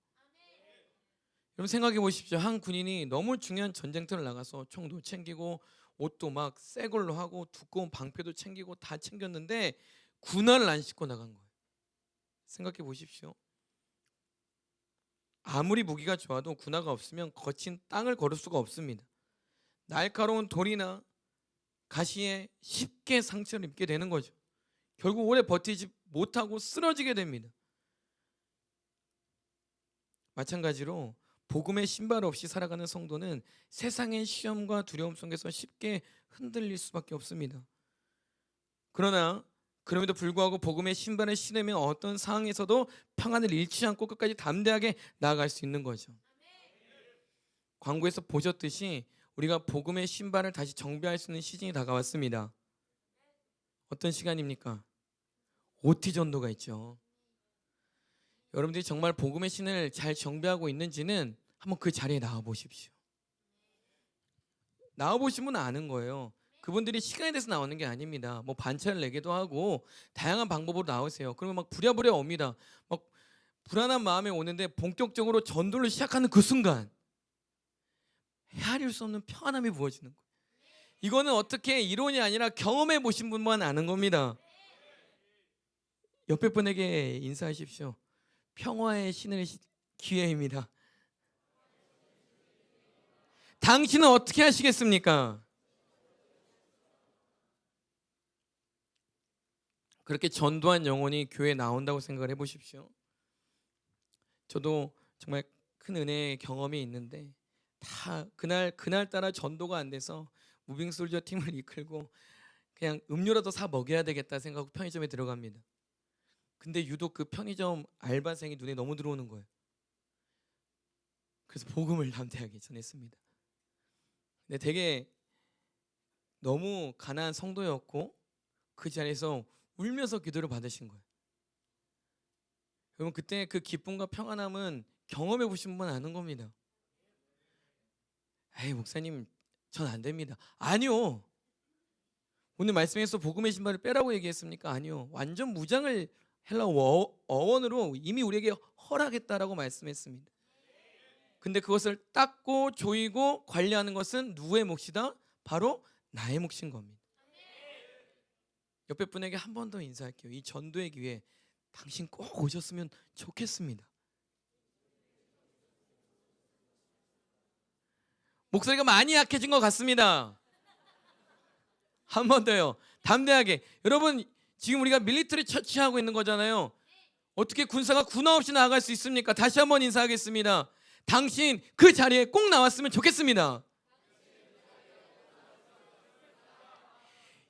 Speaker 3: 여러분 생각해 보십시오. 한 군인이 너무 중요한 전쟁터를 나가서 총도 챙기고 옷도 막 새 걸로 하고 두꺼운 방패도 챙기고 다 챙겼는데 군화를 안 신고 나간 거예요. 생각해 보십시오. 아무리 무기가 좋아도 군화가 없으면 거친 땅을 걸을 수가 없습니다. 날카로운 돌이나 가시에 쉽게 상처를 입게 되는 거죠. 결국 오래 버티지 못하고 쓰러지게 됩니다. 마찬가지로 복음의 신발 없이 살아가는 성도는 세상의 시험과 두려움 속에서 쉽게 흔들릴 수밖에 없습니다. 그러나 그럼에도 불구하고 복음의 신발을 신으면 어떤 상황에서도 평안을 잃지 않고 끝까지 담대하게 나아갈 수 있는 거죠. 광고에서 보셨듯이 우리가 복음의 신발을 다시 정비할 수 있는 시즌이 다가왔습니다. 어떤 시간입니까? OT 전도가 있죠. 여러분들이 정말 복음의 신을 잘 정배하고 있는지는 한번 그 자리에 나와 보십시오. 나와 보시면 아는 거예요. 그분들이 시간에 대해서 나오는 게 아닙니다. 뭐 반차를 내기도 하고 다양한 방법으로 나오세요. 그러면 막 부랴부랴 옵니다. 막 불안한 마음에 오는데 본격적으로 전도를 시작하는 그 순간 헤아릴 수 없는 평안함이 부어지는 거예요. 이거는 어떻게 이론이 아니라 경험해 보신 분만 아는 겁니다. 옆에 분에게 인사하십시오. 평화의 신의 기회입니다. 당신은 어떻게 하시겠습니까? 그렇게 전도한 영혼이 교회에 나온다고 생각을 해보십시오. 저도 정말 큰 은혜의 경험이 있는데 다 그날따라 전도가 안 돼서 무빙솔저 팀을 이끌고 그냥 음료라도 사 먹여야 되겠다 생각하고 편의점에 들어갑니다. 근데 유독 그 편의점 알바생이 눈에 너무 들어오는 거예요. 그래서 복음을 담대하게 전했습니다. 근데 되게 너무 가난한 성도였고 그 자리에서 울면서 기도를 받으신 거예요. 여러분 그때 그 기쁨과 평안함은 경험해 보신 분만 아는 겁니다. 에이 목사님 전 안 됩니다. 아니요. 오늘 말씀에서 복음의 신발을 빼라고 얘기했습니까? 아니요. 완전 무장을 헬라 어원으로 이미 우리에게 허락했다라고 말씀했습니다. 근데 그것을 닦고 조이고 관리하는 것은 누구의 몫이다? 바로 나의 몫인 겁니다. 옆에 분에게 한 번 더 인사할게요. 이 전도의 기회 당신 꼭 오셨으면 좋겠습니다. 목소리가 많이 약해진 것 같습니다. 한 번 더요. 담대하게. 여러분 지금 우리가 밀리터리 처치하고 있는 거잖아요. 어떻게 군사가 군화 없이 나아갈 수 있습니까? 다시 한번 인사하겠습니다. 당신 그 자리에 꼭 나왔으면 좋겠습니다.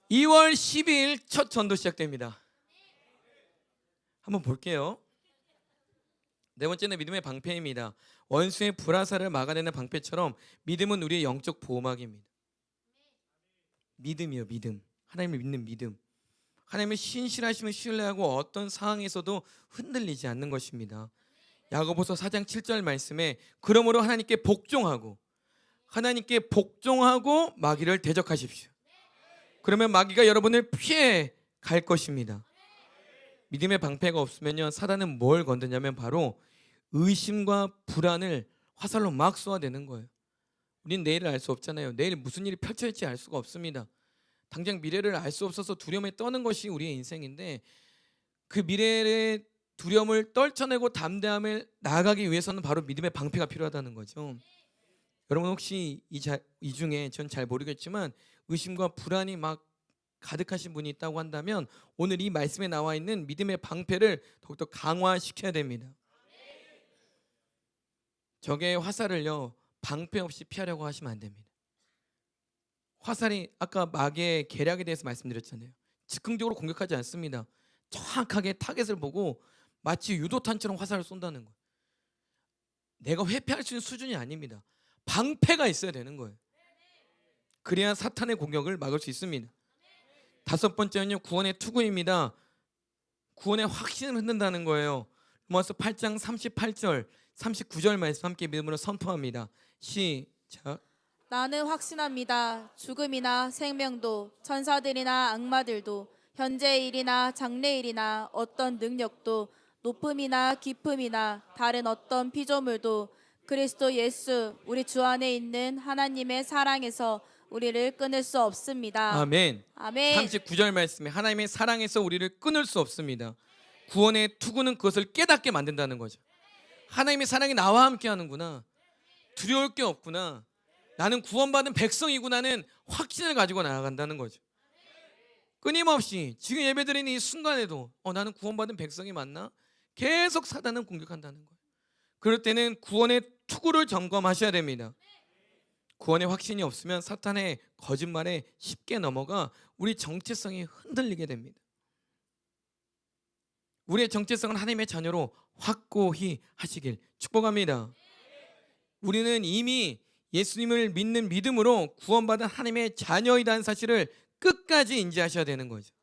Speaker 3: 2월 12일 첫 전도 시작됩니다. 한번 볼게요. 네 번째는 믿음의 방패입니다. 원수의 불화살을 막아내는 방패처럼 믿음은 우리의 영적 보호막입니다. 믿음이요, 믿음. 하나님을 믿는 믿음. 하나님의 신실하심을 신뢰하고 어떤 상황에서도 흔들리지 않는 것입니다. 야고보서 4장 7절 말씀에 그러므로 하나님께 복종하고 마귀를 대적하십시오. 그러면 마귀가 여러분을 피해 갈 것입니다. 믿음의 방패가 없으면요 사단은 뭘 건드냐면 바로 의심과 불안을 화살로 막 쏘아대는 거예요. 우린 내일을 알 수 없잖아요. 내일 무슨 일이 펼쳐질지 알 수가 없습니다. 당장 미래를 알 수 없어서 두려움에 떠는 것이 우리의 인생인데 그 미래의 두려움을 떨쳐내고 담대함을 나아가기 위해서는 바로 믿음의 방패가 필요하다는 거죠. 여러분 혹시 이 중에 전 잘 모르겠지만 의심과 불안이 막 가득하신 분이 있다고 한다면 오늘 이 말씀에 나와 있는 믿음의 방패를 더욱더 강화시켜야 됩니다. 적의 화살을요 방패 없이 피하려고 하시면 안 됩니다. 화살이 아까 마귀의 계략에 대해서 말씀드렸잖아요. 즉흥적으로 공격하지 않습니다. 정확하게 타겟을 보고 마치 유도탄처럼 화살을 쏜다는 거예요. 내가 회피할 수 있는 수준이 아닙니다. 방패가 있어야 되는 거예요. 그래야 사탄의 공격을 막을 수 있습니다. 다섯 번째는요 구원의 투구입니다. 구원의 확신을 흔든다는 거예요. 로마서 8장 38절 39절 말씀 함께 믿음으로 선포합니다. 시작.
Speaker 4: 나는 확신합니다. 죽음이나 생명도 천사들이나 악마들도 현재의 일이나 장래의 일이나 어떤 능력도 높음이나 깊음이나 다른 어떤 피조물도 그리스도 예수 우리 주 안에 있는 하나님의 사랑에서 우리를 끊을 수 없습니다.
Speaker 3: 아멘.
Speaker 4: 아멘.
Speaker 3: 39절 말씀에 하나님의 사랑에서 우리를 끊을 수 없습니다. 구원의 투구는 그것을 깨닫게 만든다는 거죠. 하나님의 사랑이 나와 함께 하는구나. 두려울 게 없구나. 나는 구원받은 백성이구나는 확신을 가지고 나아간다는 거죠. 끊임없이 지금 예배드리는 이 순간에도 나는 구원받은 백성이 맞나? 계속 사단은 공격한다는 거예요. 그럴 때는 구원의 투구를 점검하셔야 됩니다. 구원의 확신이 없으면 사탄의 거짓말에 쉽게 넘어가 우리 정체성이 흔들리게 됩니다. 우리의 정체성은 하나님의 자녀로 확고히 하시길 축복합니다. 우리는 이미 예수님을 믿는 믿음으로 구원받은 하나님의 자녀이라는 사실을 끝까지 인지하셔야 되는 거죠.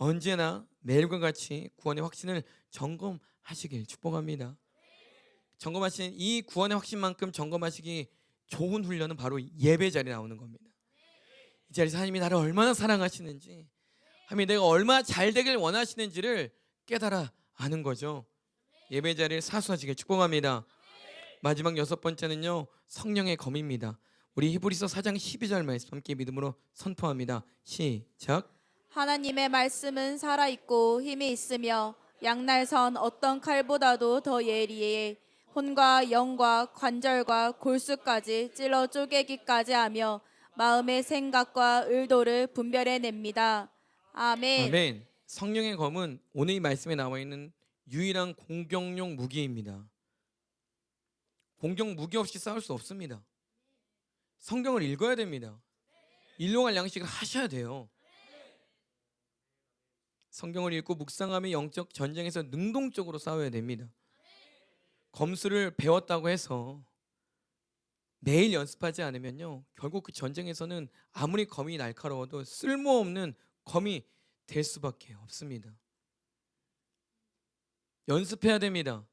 Speaker 3: 언제나 매일과 같이 구원의 확신을 점검하시길 축복합니다. 점검하신 이 구원의 확신만큼 점검하시기 좋은 훈련은 바로 예배 자리에 나오는 겁니다. 이 자리에서 하나님이 나를 얼마나 사랑하시는지, 하나님이 내가 얼마나 잘 되길 원하시는지를 깨달아 아는 거죠. 예배 자리를 사수하시길 축복합니다. 마지막 6번째는요, 성령의 검입니다. 우리 히브리서 4장 12절 말씀 함께 믿음으로 선포합니다. 시작.
Speaker 4: 하나님의 말씀은 살아있고 힘이 있으며 양날선 어떤 칼보다도 더 예리해 혼과 영과 관절과 골수까지 찔러 쪼개기까지 하며 마음의 생각과 의도를 분별해냅니다. 아멘.
Speaker 3: 아멘. 성령의 검은 오늘 이 말씀에 나와 있는 유일한 공격용 무기입니다. 공격 무기 없이 싸울 수 없습니다. 성경을 읽어야 됩니다. 일용할 양식을 하셔야 돼요. 성경을 읽고 묵상하며 영적 전쟁에서 능동적으로 싸워야 됩니다. 검수를 배웠다고 해서 매일 연습하지 않으면요, 결국 그 전쟁에서는 아무리 검이 날카로워도 쓸모없는 검이 될 수밖에 없습니다. 연습해야 됩니다.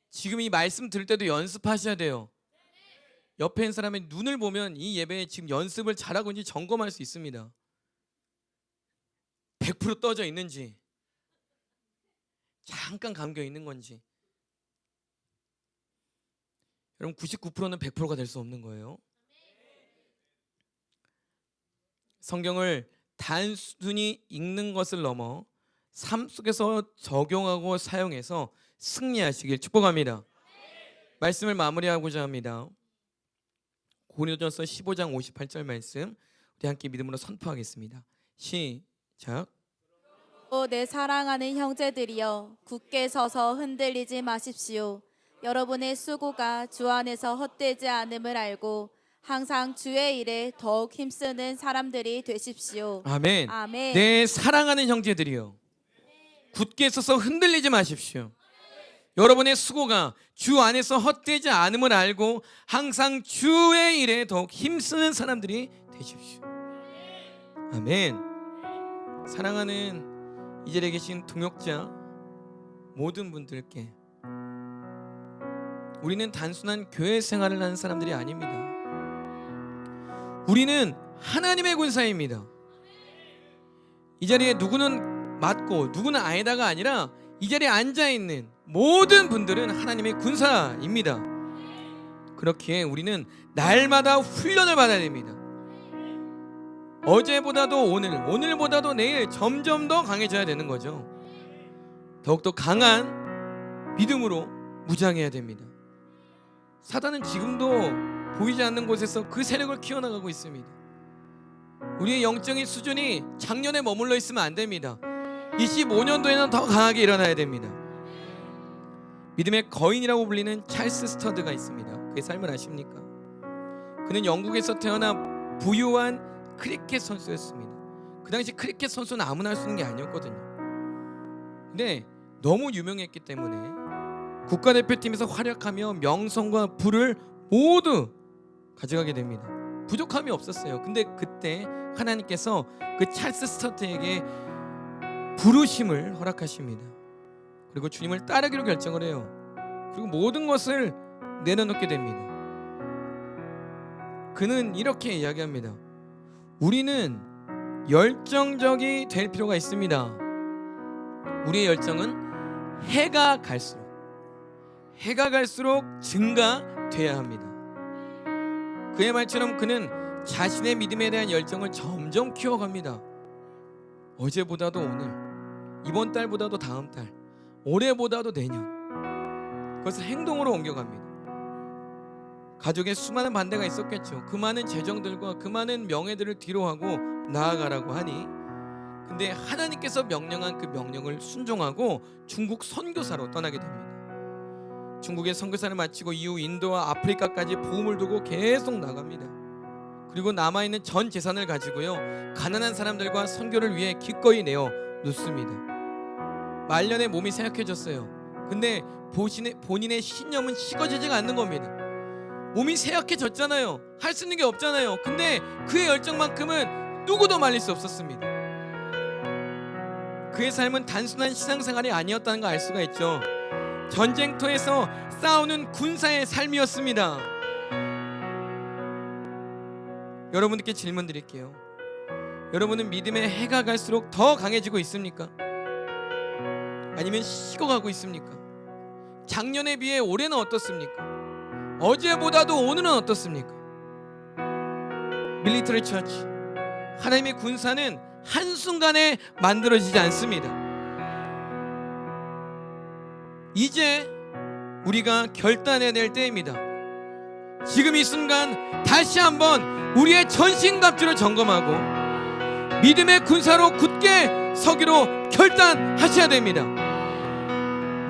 Speaker 3: 지금 이 말씀 들을 때도 연습하셔야 돼요. 옆에 있는 사람의 눈을 보면 이 예배에 지금 연습을 잘하고 있는지 점검할 수 있습니다. 100% 떠져 있는지, 잠깐 감겨 있는 건지. 여러분, 99%는 100%가 될 수 없는 거예요. 성경을 단순히 읽는 것을 넘어 삶 속에서 적용하고 사용해서 승리하시길 축복합니다. 말씀을 마무리하고자 합니다. 고린도전서 15장 58절 말씀 우리 함께 믿음으로 선포하겠습니다. 시작.
Speaker 4: 내 사랑하는 형제들이여 굳게 서서 흔들리지 마십시오. 여러분의 수고가 주 안에서 헛되지 않음을 알고 항상 주의 일에 더욱 힘쓰는 사람들이 되십시오.
Speaker 3: 아멘.
Speaker 4: 아멘.
Speaker 3: 내 사랑하는 형제들이여 굳게 서서 흔들리지 마십시오. 여러분의 수고가 주 안에서 헛되지 않음을 알고 항상 주의 일에 더욱 힘쓰는 사람들이 되십시오. 아멘. 사랑하는 이 자리에 계신 동역자 모든 분들께, 우리는 단순한 교회 생활을 하는 사람들이 아닙니다. 우리는 하나님의 군사입니다. 이 자리에 누구는 맞고 누구는 아니다가 아니라 이 자리에 앉아있는 모든 분들은 하나님의 군사입니다. 그렇기에 우리는 날마다 훈련을 받아야 됩니다. 어제보다도 오늘, 오늘보다도 내일 점점 더 강해져야 되는 거죠. 더욱더 강한 믿음으로 무장해야 됩니다. 사단은 지금도 보이지 않는 곳에서 그 세력을 키워나가고 있습니다. 우리의 영적인 수준이 작년에 머물러 있으면 안 됩니다. 25년도에는 더 강하게 일어나야 됩니다. 믿음의 거인이라고 불리는 찰스 스터드가 있습니다. 그의 삶을 아십니까? 그는 영국에서 태어나 부유한 크리켓 선수였습니다. 그 당시 크리켓 선수는 아무나 할 수 있는 게 아니었거든요. 근데 너무 유명했기 때문에 국가대표팀에서 활약하며 명성과 부를 모두 가져가게 됩니다. 부족함이 없었어요. 근데 그때 하나님께서 그 찰스 스터드에게 부르심을 허락하십니다. 그리고 주님을 따르기로 결정을 해요. 그리고 모든 것을 내려놓게 됩니다. 그는 이렇게 이야기합니다. 우리는 열정적이 될 필요가 있습니다. 우리의 열정은 해가 갈수록 증가돼야 합니다. 그의 말처럼 그는 자신의 믿음에 대한 열정을 점점 키워갑니다. 어제보다도 오늘, 이번 달보다도 다음 달, 올해보다도 내년, 그것을 행동으로 옮겨갑니다. 가족의 수많은 반대가 있었겠죠. 그 많은 재정들과 그 많은 명예들을 뒤로하고 나아가라고 하니, 근데 하나님께서 명령한 그 명령을 순종하고 중국 선교사로 떠나게 됩니다. 중국의 선교사를 마치고 이후 인도와 아프리카까지 보험을 두고 계속 나갑니다. 그리고 남아있는 전 재산을 가지고요, 가난한 사람들과 선교를 위해 기꺼이 내어 놓습니다. 말년에 몸이 쇠약해졌어요. 근데 본인의 신념은 식어지지가 않는 겁니다. 몸이 쇠약해졌잖아요. 할 수 있는 게 없잖아요. 근데 그의 열정만큼은 누구도 말릴 수 없었습니다. 그의 삶은 단순한 신앙생활이 아니었다는 걸 알 수가 있죠. 전쟁터에서 싸우는 군사의 삶이었습니다. 여러분들께 질문 드릴게요. 여러분은 믿음의 해가 갈수록 더 강해지고 있습니까? 아니면 식어가고 있습니까? 작년에 비해 올해는 어떻습니까? 어제보다도 오늘은 어떻습니까? 밀리터리 처치, 하나님의 군사는 한순간에 만들어지지 않습니다. 이제 우리가 결단해야 될 때입니다. 지금 이 순간 다시 한번 우리의 전신갑주를 점검하고 믿음의 군사로 굳게 서기로 결단하셔야 됩니다.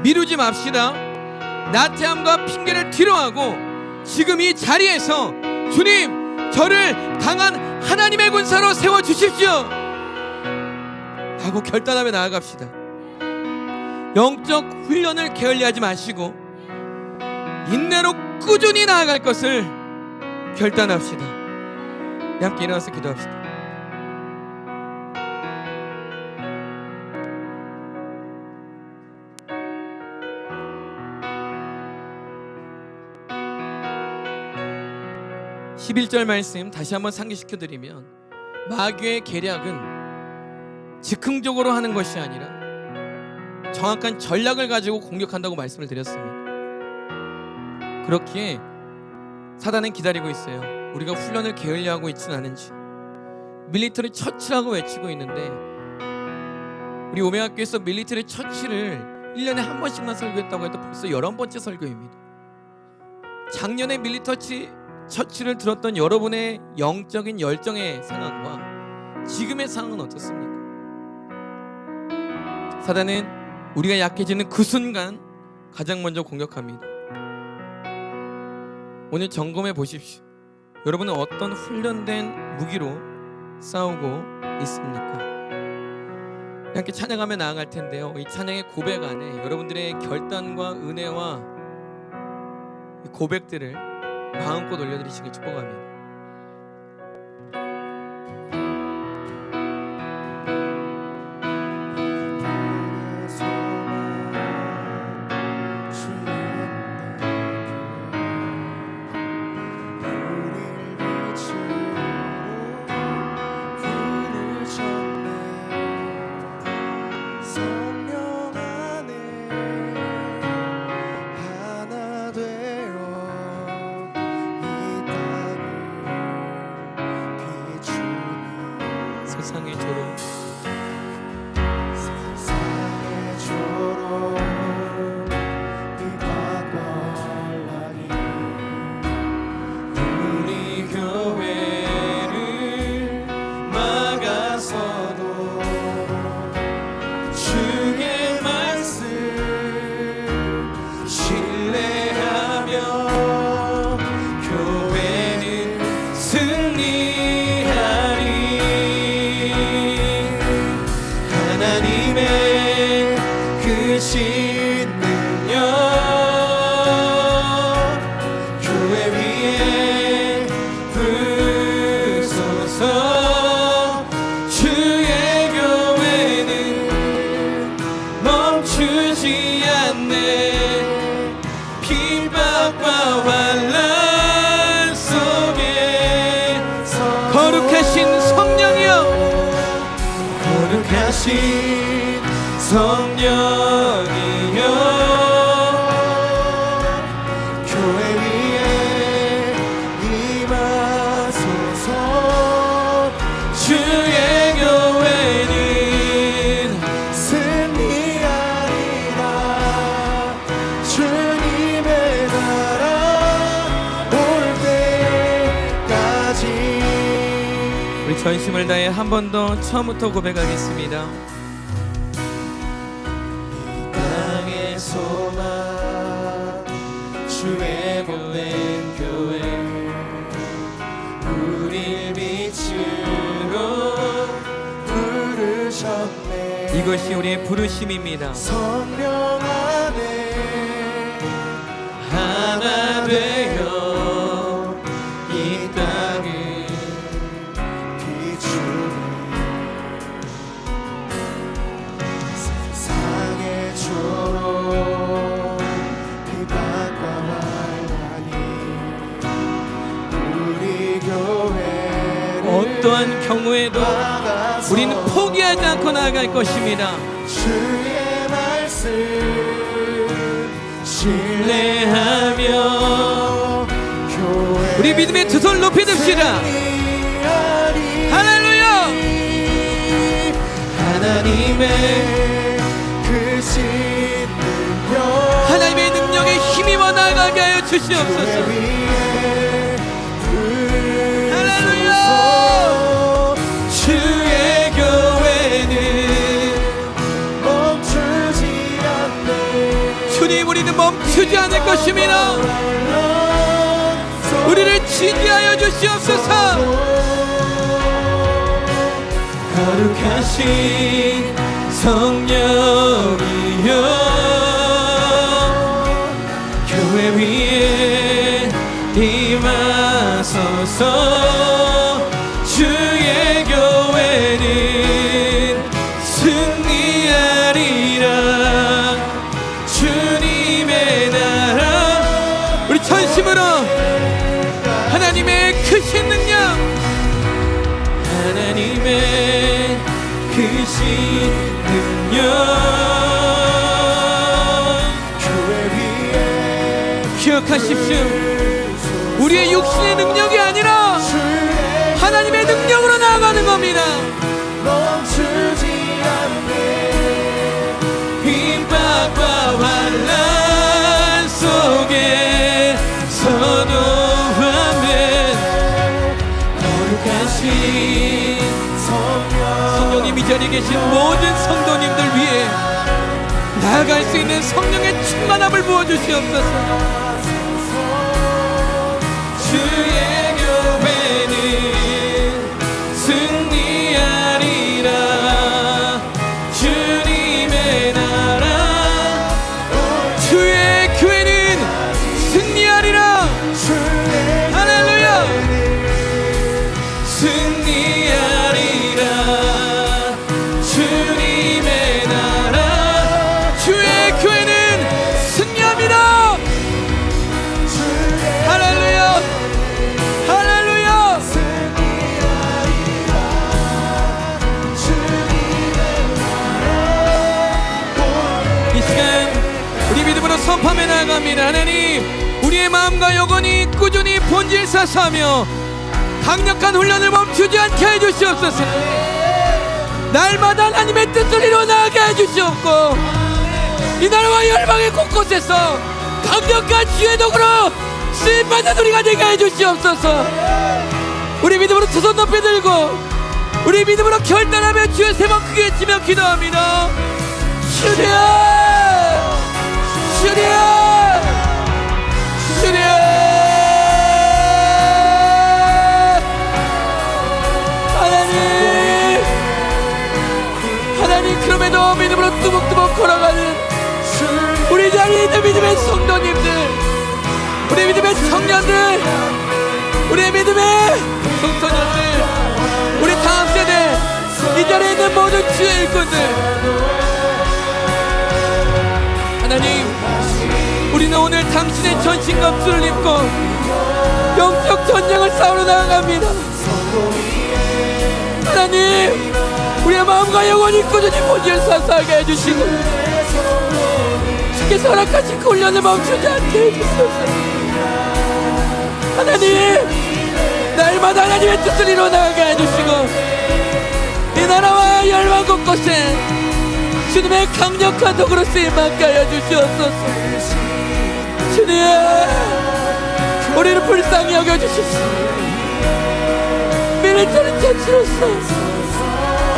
Speaker 3: 미루지 맙시다. 나태함과 핑계를 뒤로하고 지금 이 자리에서 주님, 저를 강한 하나님의 군사로 세워주십시오 하고 결단하며 나아갑시다. 영적 훈련을 게을리하지 마시고 인내로 꾸준히 나아갈 것을 결단합시다. 함께 일어나서 기도합시다. (11절) 말씀 다시 한번 상기시켜드리면, 마귀의 계략은 즉흥적으로 하는 것이 아니라 정확한 전략을 가지고 공격한다고 말씀을 드렸습니다. 그렇기에 사단은 기다리고 있어요. 우리가 훈련을 게을리하고 있지는 않은지. 밀리터리 처치라고 외치고 있는데, 우리 오메가교에서 밀리터리 처치를 1년에 한 번씩만 설교했다고 해도 벌써 11번째 설교입니다. 작년에 밀리터리 처치를 들었던 여러분의 영적인 열정의 상황과 지금의 상황은 어떻습니까? 사단은 우리가 약해지는 그 순간 가장 먼저 공격합니다. 오늘 점검해 보십시오. 여러분은 어떤 훈련된 무기로 싸우고 있습니까? 함께 찬양하며 나아갈 텐데요, 이 찬양의 고백 안에 여러분들의 결단과 은혜와 고백들을 마음껏 올려드리시길 축복합니다. 세상의 조롱,
Speaker 5: 비박과 혼란이 우리 교회를 막아서도 주의 말씀 신뢰하며 교회는 승리하리. 하나님의 크신 능력 교회 위에 부소서. 주의 교회는 멈추지 않네. 핍박과 환난 속에서
Speaker 3: 거룩하신 성령이여,
Speaker 5: 거룩하신 성령이여 교회 위에 임하소서. 주의 교회는 승리하리라. 주님의 나라 올 때까지.
Speaker 3: 우리 전심을 다해 한 번 더 처음부터 고백하겠습니다.
Speaker 5: 땅의 소망 주의 보낸 교회 우릴 빛으로 부르셨네.
Speaker 3: 이것이 우리의 부르심입니다.
Speaker 5: 성령 안에 하나 되어 이 땅을 비추네.
Speaker 3: 경우에도 우리는 포기하지 않고 나아갈 것입니다.
Speaker 5: 주의 말씀 신뢰하며 교회
Speaker 3: 우리 믿음의 두 손 높이 듭시다. 할렐루야.
Speaker 5: 하나님의 크신 능력
Speaker 3: 하나님의 능력에 힘입어 나아가게 하여 주시옵소서. 할렐루야.
Speaker 5: 주의 교회는 멈추지 않네.
Speaker 3: 주님, 우리는 멈추지 않을 것입니다. 우리를 지지하여 주시옵소서.
Speaker 5: 거룩하신 성령이여 교회 위에 임하소서. 주의 교회는 승리하리라. 주님의 나라
Speaker 3: 우리 전심으로 하나님의 크신 능력,
Speaker 5: 하나님의 크신 능력 교회 위에
Speaker 3: 기억하십시오. 우리의 육신의 능력이 아니라 하나님의 능력으로 나아가는 겁니다.
Speaker 5: 멈추지 않네. 핍박과 환난 속에 선호하면 거룩하신
Speaker 3: 성령님, 이 자리에 계신 모든 성도님들 위해 나아갈 수 있는 성령의 충만함을 부어주시옵소서.
Speaker 5: 주의 교회는 승리하리라. 주님의 나라
Speaker 3: 주의 교회는 승리하리라. 할렐루야.
Speaker 5: 승리하리라. 주님의 나라
Speaker 3: 주의 교회는 승리합니다. 할렐루야. 할렐루야. 이 시간 우리 믿음으로 선포하며 나아갑니다. 하나님, 우리의 마음과 영혼이 꾸준히 본질 사사하며 강력한 훈련을 멈추지 않게 해주시옵소서. 날마다 하나님의 뜻을 이루어나가게 해주시옵고 이 나라와 열방의 곳곳에서 강력한 지혜 덕으로 쓰임받는 우리가 되게 해주시옵소서. 우리 믿음으로 두 손 높이 들고 우리 믿음으로 결단하며 주의 세번 크게 치며 기도합니다. 주님, 주님, 주님. 하나님, 그럼에도 믿음으로 뚜벅뚜벅 걸어가는 우리 자리에 있는 믿음의 성도님들, 우리 믿음의 청년들, 우리 믿음의 청소년들, 우리 다음 세대, 이 자리에 있는 모든 주의 일꾼들, 하나님, 우리는 오늘 당신의 전신갑주를 입고 영적 전쟁을 싸우러 나아갑니다. 하나님, 우리의 마음과 영혼이 꾸준히 본질 사사하게 해주시고 주께서 허락하신 그 훈련을 멈추지 않게 해주소서. 하나님, 날마다 하나님의 뜻을 이루어나가게 해주시고 이 나라와 열방 곳곳에 주님의 강력한 도구로 쓰임받게 하여 주시옵소서. 주님, 우리를 불쌍히 여겨주십시오. 미래처럼 자치로서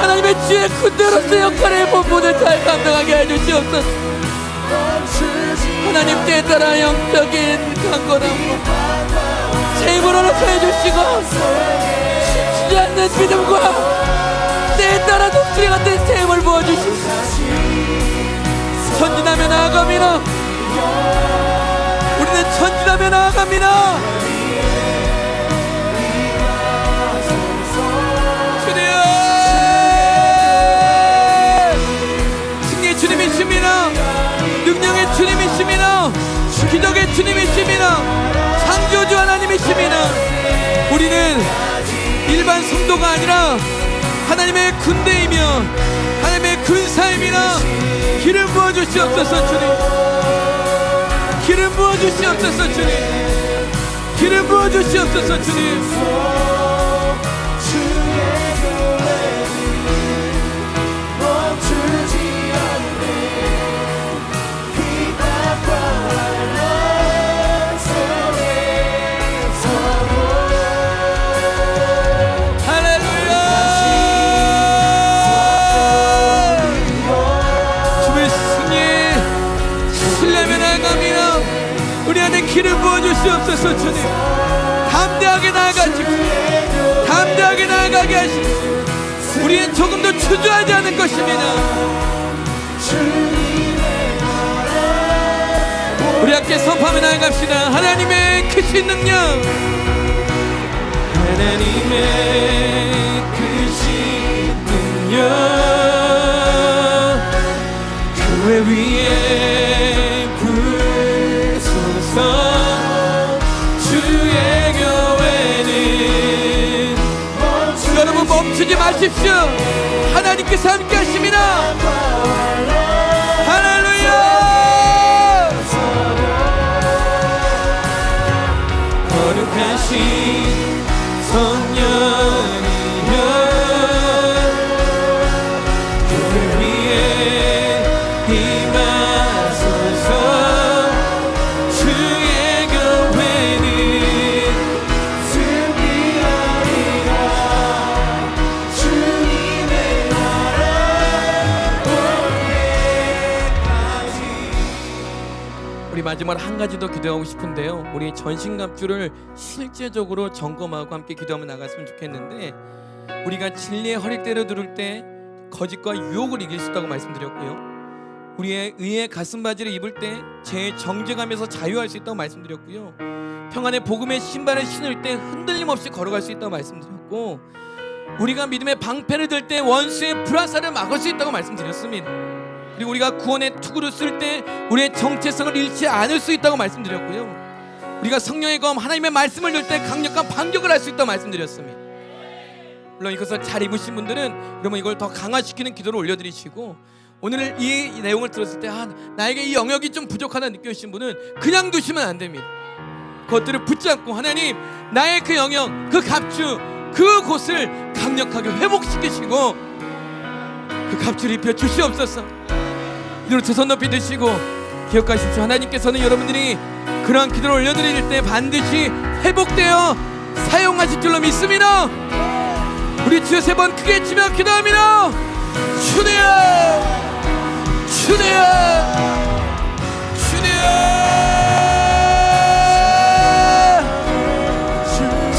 Speaker 3: 하나님의 주의 군대로서 역할의 본분을 잘 감당하게 해주시옵소서. 하나님께 따라 영적인 강건함과 제 힘으로 해주시고 춤추지 않는 믿음과 때에 따라 독수리 같은 새 힘을 부어주시고 전진하며 나아갑니다. 우리는 전진하며 나아갑니다. 주님이십니다. 능력의 주님이십니다. 기적의 주님이십니다. 창조주 하나님이십니다. 우리는 일반 성도가 아니라 하나님의 군대이며 하나님의 군사임이라 기름 부어 주시옵소서 주님. 기름 부어 주시옵소서 주님. 기름 부어 주시옵소서 주님. 기름 부어주시옵소서 주님. 담대하게 나아가시고 담대하게 나아가게 하시고 우리는 조금도 주저하지 않을 것입니다. 우리 함께 선포하며 나아갑시다. 하나님의 크신 능력, 하나님의 크신 능력, 교회 위에 부소서. 주의 교회는 여러분 멈추지 마십시오. 하나님께서 함께 하십니다. 할렐루야. 거룩하신 성령이여 교회 위에 임하소서. 우리 마지막으로 한 가지 더 기도하고 싶은데요. 우리 전신갑주를 실제적으로 점검하고 함께 기도하며 나갔으면 좋겠는데, 우리가 진리의 허리대로 두를 때 거짓과 유혹을 이길 수 있다고 말씀드렸고요. 우리의 의의 가슴바지를 입을 때 죄의 정죄감에서 자유할 수 있다고 말씀드렸고요. 평안의 복음의 신발을 신을 때 흔들림 없이 걸어갈 수 있다고 말씀드렸고, 우리가 믿음의 방패를 들 때 원수의 불화살을 막을 수 있다고 말씀드렸습니다. 그리고 우리가 구원의 투구를 쓸 때 우리의 정체성을 잃지 않을 수 있다고 말씀드렸고요. 우리가 성령의 검 하나님의 말씀을 들 때 강력한 반격을 할 수 있다고 말씀드렸습니다. 물론 이것을 잘 입으신 분들은 여러분 이걸 더 강화시키는 기도를 올려드리시고, 오늘 이 내용을 들었을 때 나에게 이 영역이 좀 부족하다 느껴지신 분은 그냥 두시면 안 됩니다. 그것들을 붙잡고 하나님, 나의 그 영역, 그 갑주, 그곳을 강력하게 회복시키시고 그 갑주를 입혀 주시옵소서. 이대로 두 손 높이 드시고 기억하십시오. 하나님께서는 여러분들이 그러한 기도를 올려드릴 때 반드시 회복되어 사용하실 줄로 믿습니다. 우리 주여 세 번 크게 치며 기도합니다. 주님, 주님, 주님.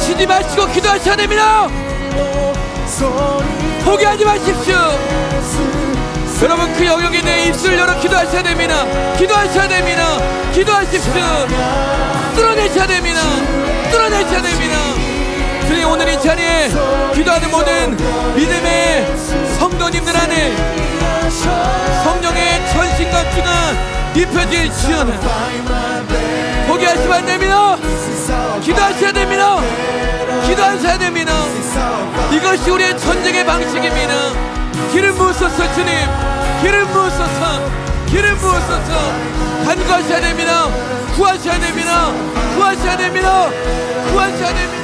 Speaker 3: 쉬지 마시고 기도하셔야 됩니다. 포기하지 마십시오. 여러분 그 영역에 내 입술을 열어 기도하셔야 됩니다. 기도하셔야 됩니다. 기도하십시오. 뚫어내셔야 됩니다. 뚫어내셔야 됩니다. 주님, 오늘 이 자리에 기도하는 모든 믿음의 성도님들 안에 성령의 전신갑주가 입혀질지어다. 포기하시면 안 됩니다. 기도하셔야 됩니다. 기도하셔야 됩니다. 이것이 우리의 전쟁의 방식입니다. 기름 부으소서 주님. 기름 부으소서. 기름 부으소서. 간구하셔야 됩니다. 구하셔야 됩니다. 구하셔야 됩니다. 구하셔야 됩니다.